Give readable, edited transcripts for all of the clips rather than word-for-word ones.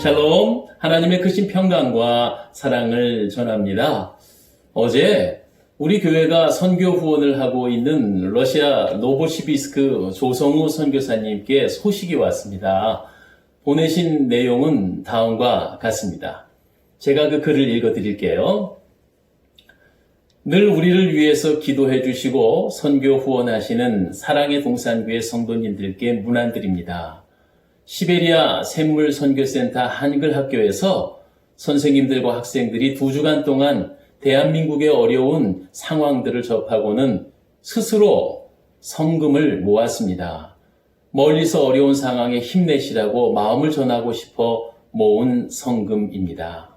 샬롬, 하나님의 크신 평강과 사랑을 전합니다. 어제 우리 교회가 선교 후원을 하고 있는 러시아 노보시비스크 조성우 선교사님께 소식이 왔습니다. 보내신 내용은 다음과 같습니다. 제가 그 글을 읽어드릴게요. 늘 우리를 위해서 기도해 주시고 선교 후원하시는 사랑의 동산교회 성도님들께 문안드립니다. 시베리아 샘물선교센터 한글학교에서 선생님들과 학생들이 2주간 동안 대한민국의 어려운 상황들을 접하고는 스스로 성금을 모았습니다. 멀리서 어려운 상황에 힘내시라고 마음을 전하고 싶어 모은 성금입니다.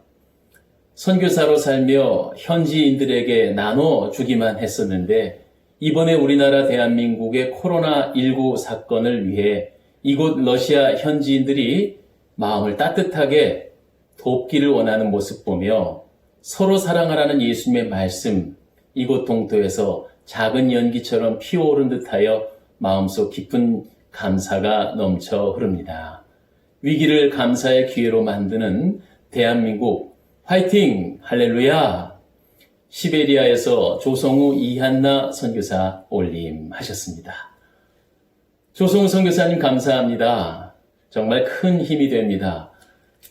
선교사로 살며 현지인들에게 나눠주기만 했었는데 이번에 우리나라 대한민국의 코로나19 사건을 위해 이곳 러시아 현지인들이 마음을 따뜻하게 돕기를 원하는 모습 보며 서로 사랑하라는 예수님의 말씀, 이곳 동토에서 작은 연기처럼 피어오른 듯하여 마음속 깊은 감사가 넘쳐 흐릅니다. 위기를 감사의 기회로 만드는 대한민국 화이팅! 할렐루야! 시베리아에서 조성우 이한나 선교사 올림하셨습니다. 조성우 선교사님 감사합니다. 정말 큰 힘이 됩니다.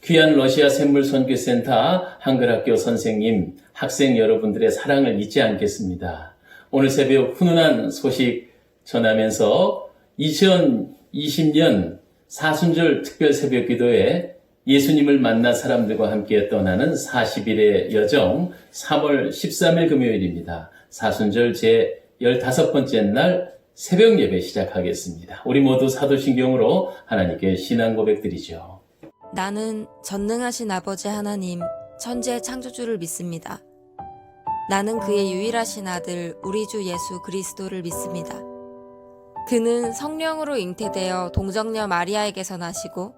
귀한 러시아 샘물선교센터 한글학교 선생님, 학생 여러분들의 사랑을 잊지 않겠습니다. 오늘 새벽 훈훈한 소식 전하면서 2020년 사순절 특별 새벽 기도에 예수님을 만나 사람들과 함께 떠나는 40일의 여정 3월 13일 금요일입니다. 사순절 제 15번째 날 새벽 예배 시작하겠습니다. 우리 모두 사도신경으로 하나님께 신앙 고백드리죠. 나는 전능하신 아버지 하나님, 천지의 창조주를 믿습니다. 나는 그의 유일하신 아들, 우리 주 예수 그리스도를 믿습니다. 그는 성령으로 잉태되어 동정녀 마리아에게서 나시고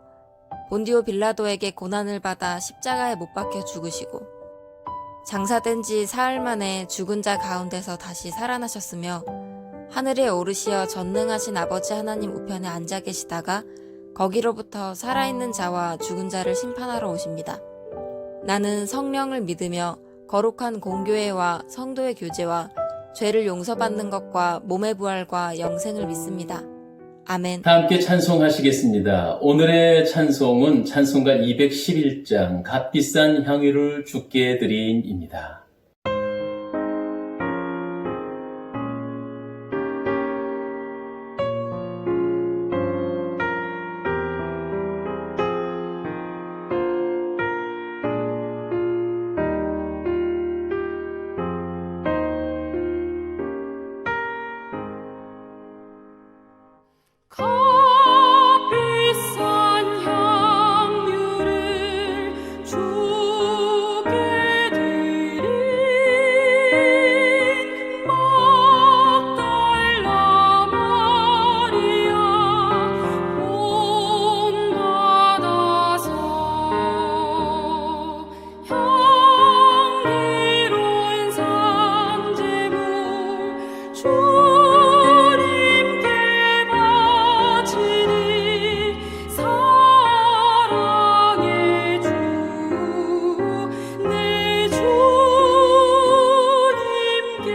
본디오 빌라도에게 고난을 받아 십자가에 못 박혀 죽으시고 장사된 지 사흘 만에 죽은 자 가운데서 다시 살아나셨으며 하늘에 오르시어 전능하신 아버지 하나님 우편에 앉아 계시다가 거기로부터 살아있는 자와 죽은 자를 심판하러 오십니다. 나는 성령을 믿으며 거룩한 공교회와 성도의 교제와 죄를 용서받는 것과 몸의 부활과 영생을 믿습니다. 아멘. 다 함께 찬송하시겠습니다. 오늘의 찬송은 찬송가 211장 값비싼 향유를 주께 드린입니다. 값비싼 향유를 주께 드린 막달라 마리아 본받아서 향기로운 산제물 주님께 바치니 사랑의 주 내 주님께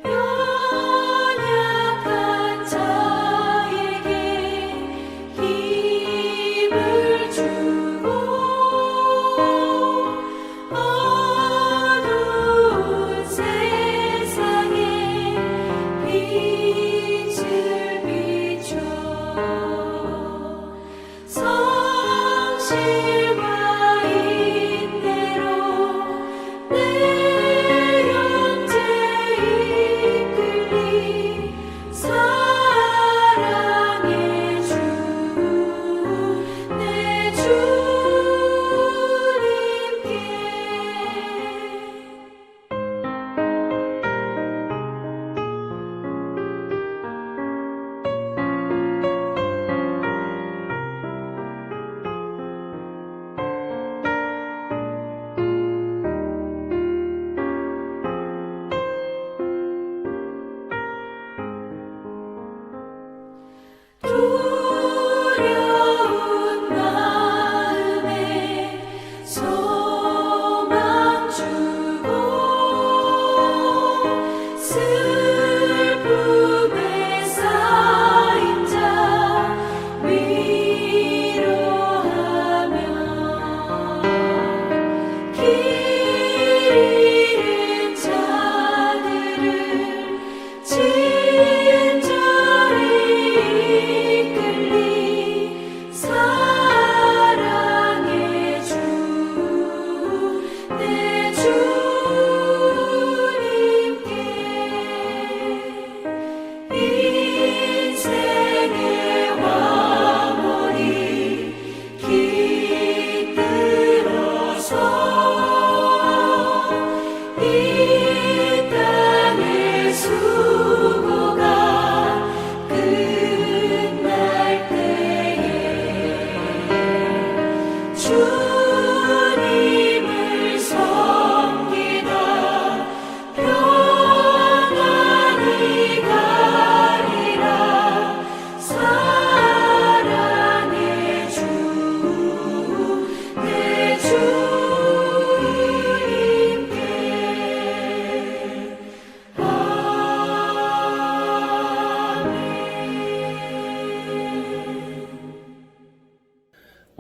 연약한 자에게 힘을 주고 어두운 세상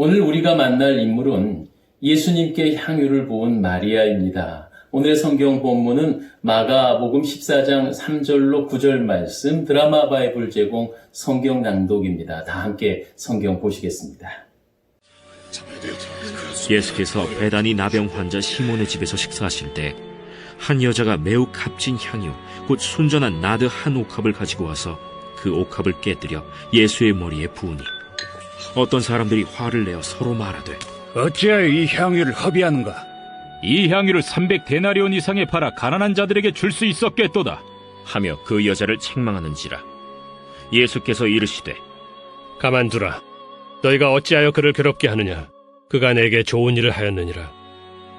오늘 우리가 만날 인물은 예수님께 향유를 부은 마리아입니다. 오늘의 성경 본문은 마가복음 14장 3절로 9절 말씀 드라마 바이블 제공 성경 낭독입니다. 다 함께 성경 보시겠습니다. 예수께서 베다니 나병 환자 시몬의 집에서 식사하실 때 한 여자가 매우 값진 향유 곧 순전한 나드 한 옥합을 가지고 와서 그 옥합을 깨뜨려 예수의 머리에 부으니 어떤 사람들이 화를 내어 서로 말하되 어찌하여 이 향유를 허비하는가? 이 향유를 300데나리온 이상에 팔아 가난한 자들에게 줄 수 있었겠도다. 하며 그 여자를 책망하는지라. 예수께서 이르시되 가만두라. 너희가 어찌하여 그를 괴롭게 하느냐? 그가 내게 좋은 일을 하였느니라.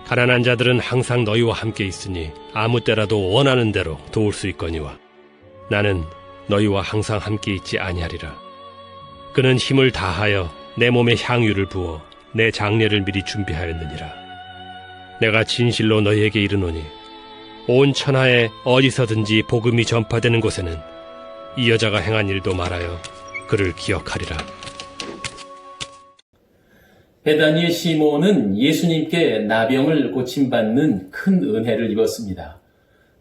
가난한 자들은 항상 너희와 함께 있으니 아무 때라도 원하는 대로 도울 수 있거니와 나는 너희와 항상 함께 있지 아니하리라. 그는 힘을 다하여 내 몸에 향유를 부어 내 장례를 미리 준비하였느니라. 내가 진실로 너희에게 이르노니 온 천하에 어디서든지 복음이 전파되는 곳에는 이 여자가 행한 일도 말하여 그를 기억하리라. 베다니의 시몬은 예수님께 나병을 고침받는 큰 은혜를 입었습니다.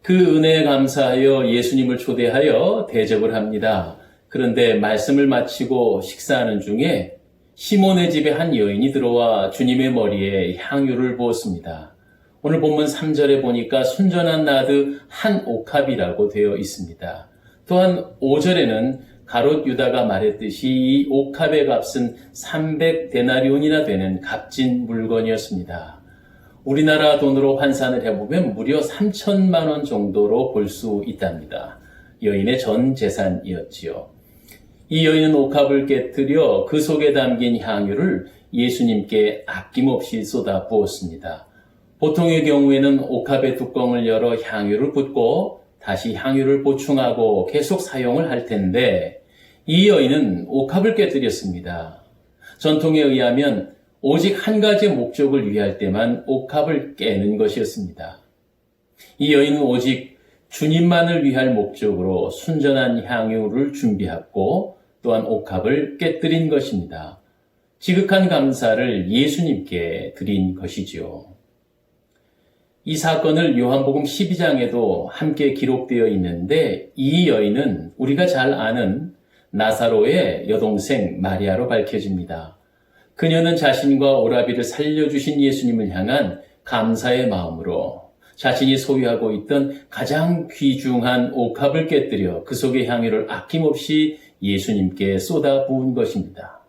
그 은혜에 감사하여 예수님을 초대하여 대접을 합니다. 그런데 말씀을 마치고 식사하는 중에 시몬의 집에 한 여인이 들어와 주님의 머리에 향유를 부었습니다. 오늘 본문 3절에 보니까 순전한 나드 한 옥합이라고 되어 있습니다. 또한 5절에는 가롯 유다가 말했듯이 이 옥합의 값은 300데나리온이나 되는 값진 물건이었습니다. 우리나라 돈으로 환산을 해보면 무려 3천만 원 정도로 볼 수 있답니다. 여인의 전 재산이었지요. 이 여인은 옥합을 깨뜨려 그 속에 담긴 향유를 예수님께 아낌없이 쏟아 부었습니다. 보통의 경우에는 옥합의 뚜껑을 열어 향유를 붓고 다시 향유를 보충하고 계속 사용을 할 텐데 이 여인은 옥합을 깨뜨렸습니다. 전통에 의하면 오직 한 가지 목적을 위할 때만 옥합을 깨는 것이었습니다. 이 여인은 오직 주님만을 위할 목적으로 순전한 향유를 준비했고 또한 옥합을 깨뜨린 것입니다. 지극한 감사를 예수님께 드린 것이지요. 이 사건을 요한복음 12장에도 함께 기록되어 있는데 이 여인은 우리가 잘 아는 나사로의 여동생 마리아로 밝혀집니다. 그녀는 자신과 오라비를 살려주신 예수님을 향한 감사의 마음으로 자신이 소유하고 있던 가장 귀중한 옥합을 깨뜨려 그 속의 향유를 아낌없이 예수님께 쏟아 부은 것입니다.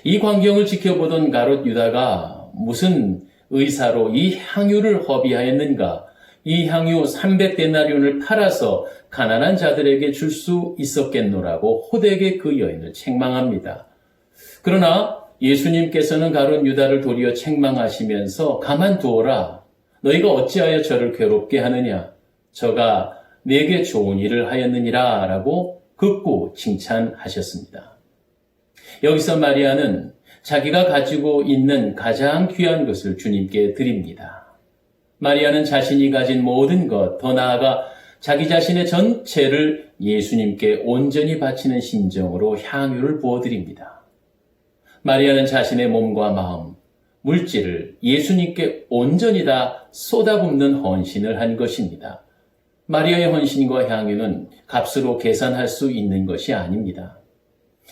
이 광경을 지켜보던 가롯 유다가 무슨 의사로 이 향유를 허비하였는가? 이 향유 300데나리온을 팔아서 가난한 자들에게 줄 수 있었겠노라고 호되게 그 여인을 책망합니다. 그러나 예수님께서는 가룟 유다를 도리어 책망하시면서 가만두어라. 너희가 어찌하여 저를 괴롭게 하느냐? 저가 내게 좋은 일을 하였느니라 라고 극구 칭찬하셨습니다. 여기서 마리아는 자기가 가지고 있는 가장 귀한 것을 주님께 드립니다. 마리아는 자신이 가진 모든 것, 더 나아가 자기 자신의 전체를 예수님께 온전히 바치는 심정으로 향유를 부어드립니다. 마리아는 자신의 몸과 마음, 물질을 예수님께 온전히 다 쏟아붓는 헌신을 한 것입니다. 마리아의 헌신과 향유는 값으로 계산할 수 있는 것이 아닙니다.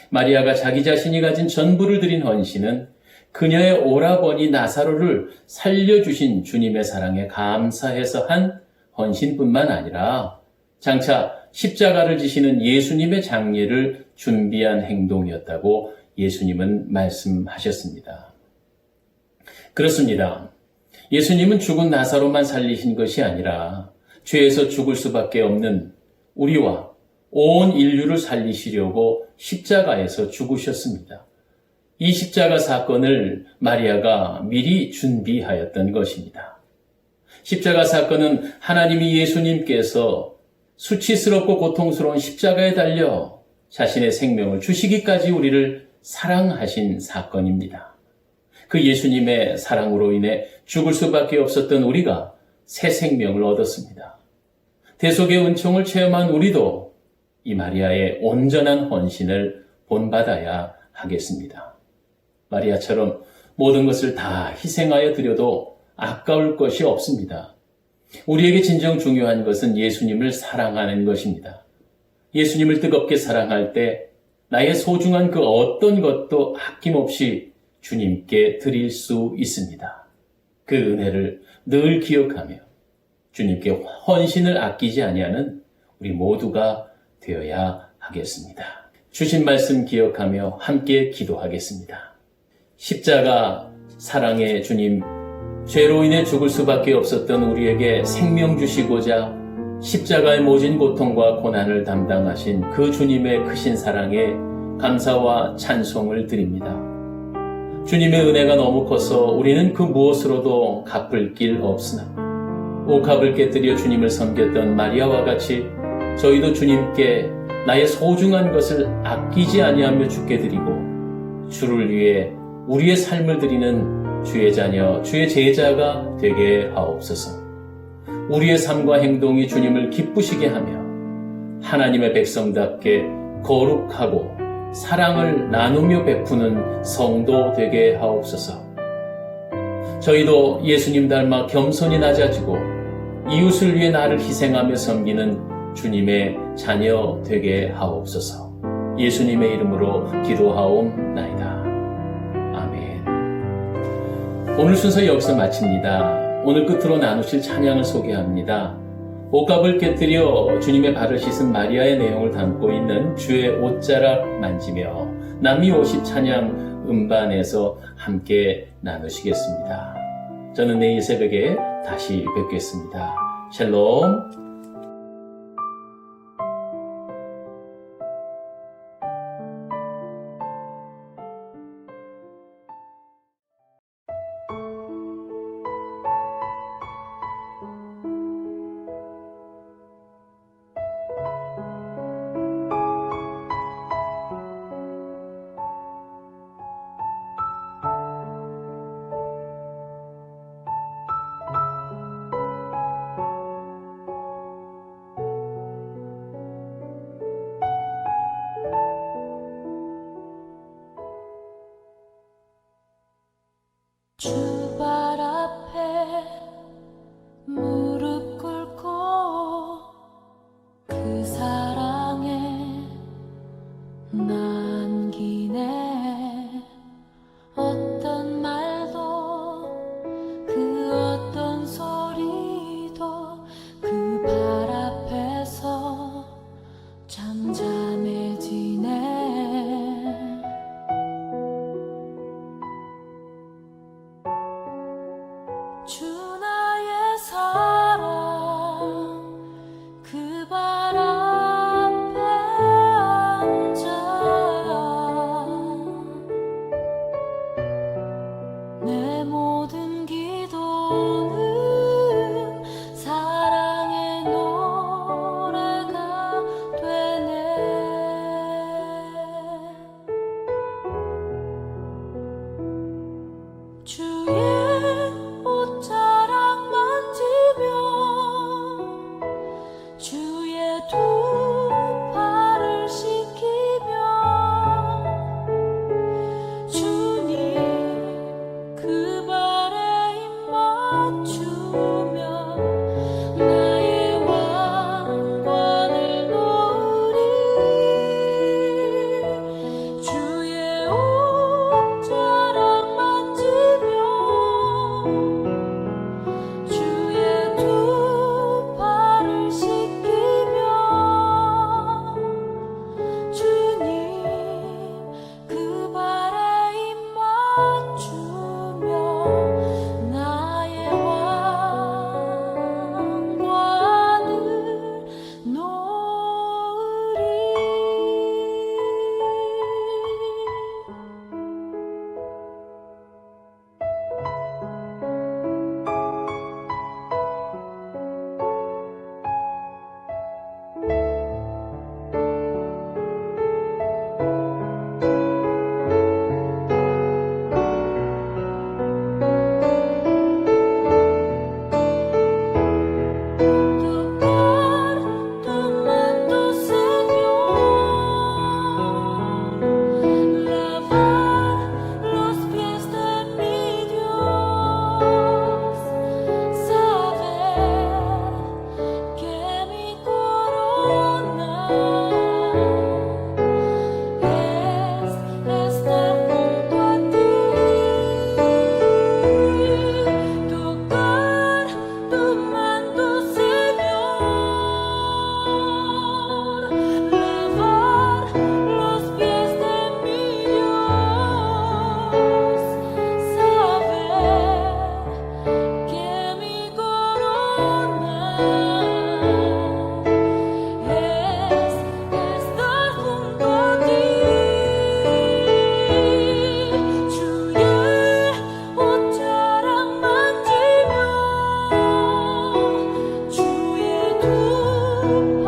마리아가 자기 자신이 가진 전부를 드린 헌신은 그녀의 오라버니 나사로를 살려주신 주님의 사랑에 감사해서 한 헌신뿐만 아니라 장차 십자가를 지시는 예수님의 장례를 준비한 행동이었다고 예수님은 말씀하셨습니다. 그렇습니다. 예수님은 죽은 나사로만 살리신 것이 아니라 죄에서 죽을 수밖에 없는 우리와 온 인류를 살리시려고 십자가에서 죽으셨습니다. 이 십자가 사건을 마리아가 미리 준비하였던 것입니다. 십자가 사건은 하나님이 예수님께서 수치스럽고 고통스러운 십자가에 달려 자신의 생명을 주시기까지 우리를 사랑하신 사건입니다. 그 예수님의 사랑으로 인해 죽을 수밖에 없었던 우리가 새 생명을 얻었습니다. 대속의 은총을 체험한 우리도 이 마리아의 온전한 헌신을 본받아야 하겠습니다. 마리아처럼 모든 것을 다 희생하여 드려도 아까울 것이 없습니다. 우리에게 진정 중요한 것은 예수님을 사랑하는 것입니다. 예수님을 뜨겁게 사랑할 때 나의 소중한 그 어떤 것도 아낌없이 주님께 드릴 수 있습니다. 그 은혜를 늘 기억하며 주님께 헌신을 아끼지 아니하는 우리 모두가 되어야 하겠습니다. 주신 말씀 기억하며 함께 기도하겠습니다. 십자가 사랑의 주님, 죄로 인해 죽을 수밖에 없었던 우리에게 생명 주시고자 십자가의 모진 고통과 고난을 담당하신 그 주님의 크신 사랑에 감사와 찬송을 드립니다. 주님의 은혜가 너무 커서 우리는 그 무엇으로도 갚을 길 없으나 옥합을 깨뜨려 주님을 섬겼던 마리아와 같이 저희도 주님께 나의 소중한 것을 아끼지 아니하며 주께 드리고 주를 위해 우리의 삶을 드리는 주의 자녀, 주의 제자가 되게 하옵소서. 우리의 삶과 행동이 주님을 기쁘시게 하며 하나님의 백성답게 거룩하고 사랑을 나누며 베푸는 성도 되게 하옵소서. 저희도 예수님 닮아 겸손히 낮아지고 이웃을 위해 나를 희생하며 섬기는 주님의 자녀 되게 하옵소서. 예수님의 이름으로 기도하옵나이다. 아멘. 오늘 순서 여기서 마칩니다. 오늘 끝으로 나누실 찬양을 소개합니다. 옷값을 깨뜨려 주님의 발을 씻은 마리아의 내용을 담고 있는 주의 옷자락 만지며 남이 50 찬양 음반에서 함께 나누시겠습니다. 저는 내일 새벽에 다시 뵙겠습니다. 샬롬. 주발 앞에 무릎 꿇고 그 사랑에 남기네. 어떤 말도 그 어떤 소리도 그 발 앞에서 잠잠해지네. 주 나의 사랑 그 발 앞에 앉아 내 모든 기도는 사랑의 노래가 되네. 주의 옷자락 만지며 주의 주